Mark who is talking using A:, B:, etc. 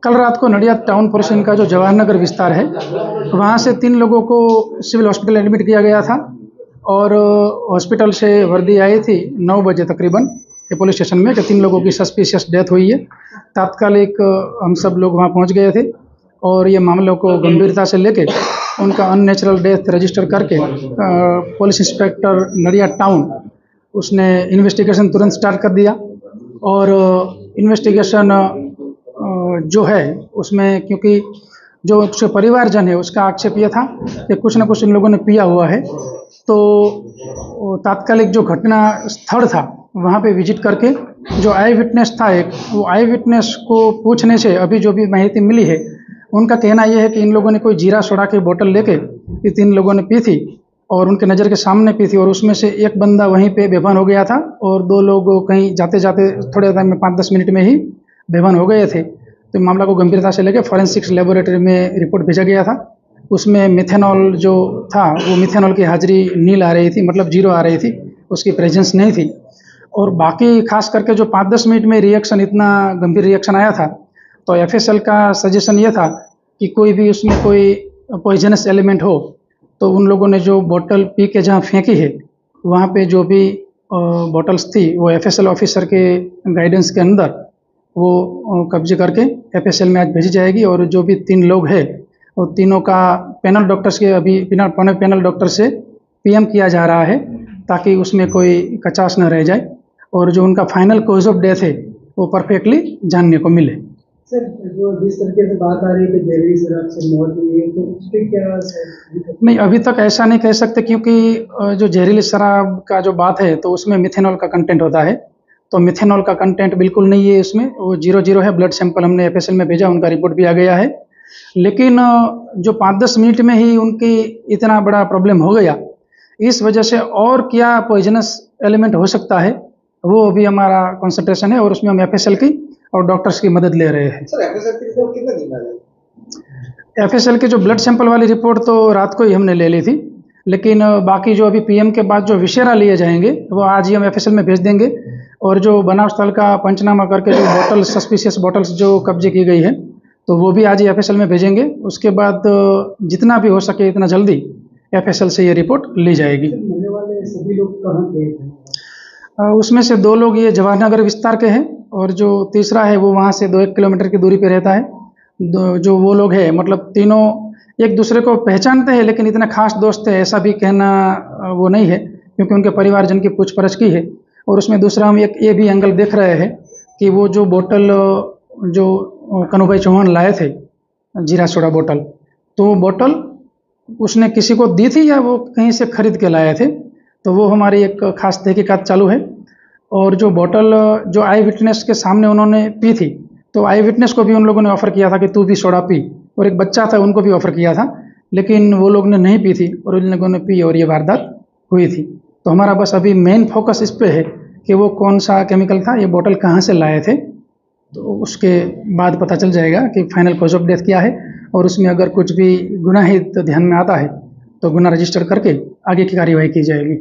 A: कल रात को नडियाद टाउन पोर्शन का जो जवाहर नगर विस्तार है, वहाँ से 3 लोगों को सिविल हॉस्पिटल एडमिट किया गया था और हॉस्पिटल से वर्दी आई थी 9 बजे तकरीबन के पुलिस स्टेशन में कि 3 लोगों की सस्पिशियस डेथ हुई है। तात्कालिक हम सब लोग वहाँ पहुँच गए थे और ये मामलों को गंभीरता से लेके उनका अननेचुरल डेथ रजिस्टर करके पुलिस इंस्पेक्टर नडियाद टाउन उसने इन्वेस्टिगेशन तुरंत स्टार्ट कर दिया और इन्वेस्टिगेशन जो है उसमें, क्योंकि जो उसके परिवारजन है उसका आक्षेप ये था कि कुछ न कुछ इन लोगों ने पिया हुआ है, तो तात्कालिक जो घटना स्थल था वहाँ पे विजिट करके जो आई विटनेस था वो आई विटनेस को पूछने से अभी जो भी माहिती मिली है उनका कहना यह है कि इन लोगों ने कोई जीरा सोडा की बोतल लेके ये 3 लोगों ने पी थी और उनके नज़र के सामने पी थी और उसमें से एक बंदा वहीं पे बेभान हो गया था और 2 लोग कहीं जाते जाते थोड़े टाइम में 5-10 मिनट में ही बेभान हो गए थे। तो मामला को गंभीरता से लेकर फॉरेंसिक्स लेबोरेटरी में रिपोर्ट भेजा गया था। उसमें मिथेनॉल जो था वो मिथेनॉल की हाजिरी नील आ रही थी, मतलब 0 आ रही थी, उसकी प्रेजेंस नहीं थी। और बाकी खास करके जो 5-10 मिनट में रिएक्शन, इतना गंभीर रिएक्शन आया था, तो एफएसएल का सजेशन ये था कि कोई भी उसमें कोई पॉइजनस एलिमेंट हो तो उन लोगों ने जो बोतल पी के जहाँ फेंकी है वहाँ पे जो भी बोतल्स थी वो एफएसएल ऑफिसर के गाइडेंस के अंदर वो कब्जे करके एफएसएल में आज भेजी जाएगी और जो भी 3 लोग हैं वो तीनों का पैनल डॉक्टर्स के अभी पैनल डॉक्टर से पीएम किया जा रहा है ताकि उसमें कोई कचास न रह जाए और जो उनका फाइनल कॉज ऑफ डेथ है वो परफेक्टली जानने को मिले।
B: सर, जो जिस तरीके से बात आ रही है कि जहरीली शराब से मौत हुई है, तो उस पर क्या?
A: नहीं, अभी तक ऐसा नहीं कह सकते क्योंकि जो जहरीली शराब का जो बात है तो उसमें मिथेनॉल का कंटेंट होता है, तो मिथेनॉल का कंटेंट बिल्कुल नहीं है इसमें, वो 0 है। ब्लड सैंपल हमने एफएसएल में भेजा, उनका रिपोर्ट भी आ गया है। लेकिन जो 5-10 मिनट में ही उनकी इतना बड़ा प्रॉब्लम हो गया, इस वजह से और क्या पॉइजनस एलिमेंट हो सकता है वो अभी हमारा कंसंट्रेशन है और उसमें हम एफएसएल की और डॉक्टर्स की मदद ले रहे हैं।
B: सर, एफएसएल की रिपोर्ट कितने दिन में?
A: एफएसएल की जो ब्लड सैंपल वाली रिपोर्ट तो रात को ही हमने ले ली थी, लेकिन बाकी जो अभी पीएम के बाद जो विशेरा लिए जाएंगे वो आज ही हम एफएसएल में भेज देंगे और जो बनाव स्थल का पंचनामा करके जो बोतल सस्पिशियस बोतल्स जो कब्जे की गई है तो वो भी आज ही एफएसएल में भेजेंगे। उसके बाद जितना भी हो सके इतना जल्दी एफएसएल से ये रिपोर्ट ली जाएगी।
B: मरने वाले सभी लोग कहाँ के हैं?
A: उसमें से 2 लोग ये जवाहर नगर विस्तार के हैं और जो तीसरा है वो वहाँ से 2-1 किलोमीटर की दूरी पे रहता है। जो वो लोग हैं, मतलब तीनों एक दूसरे को पहचानते हैं लेकिन इतने खास दोस्त है ऐसा भी कहना वो नहीं है क्योंकि उनके परिवारजन की पूछपरछ की है। और उसमें दूसरा हम एक ये भी एंगल देख रहे हैं कि वो जो बोतल जो कन्हूभाई चौहान लाए थे जीरा सोडा बोतल, तो वो बोतल उसने किसी को दी थी या वो कहीं से खरीद के लाए थे, तो वो हमारी एक खास तहकीकात चालू है। और जो बोतल जो आई विटनेस के सामने उन्होंने पी थी तो आई विटनेस को भी उन लोगों ने ऑफ़र किया था कि तू भी सोडा पी, और एक बच्चा था उनको भी ऑफ़र किया था, लेकिन वो लोग ने नहीं पी थी और उन लोगों ने पी और ये वारदात हुई थी। तो हमारा बस अभी मेन फोकस इस पे है कि वो कौन सा केमिकल था, ये बोतल कहाँ से लाए थे, तो उसके बाद पता चल जाएगा कि फाइनल कॉज ऑफ डेथ क्या है और उसमें अगर कुछ भी गुनाहित ध्यान में आता है तो गुनाह रजिस्टर करके आगे की कार्यवाही की जाएगी।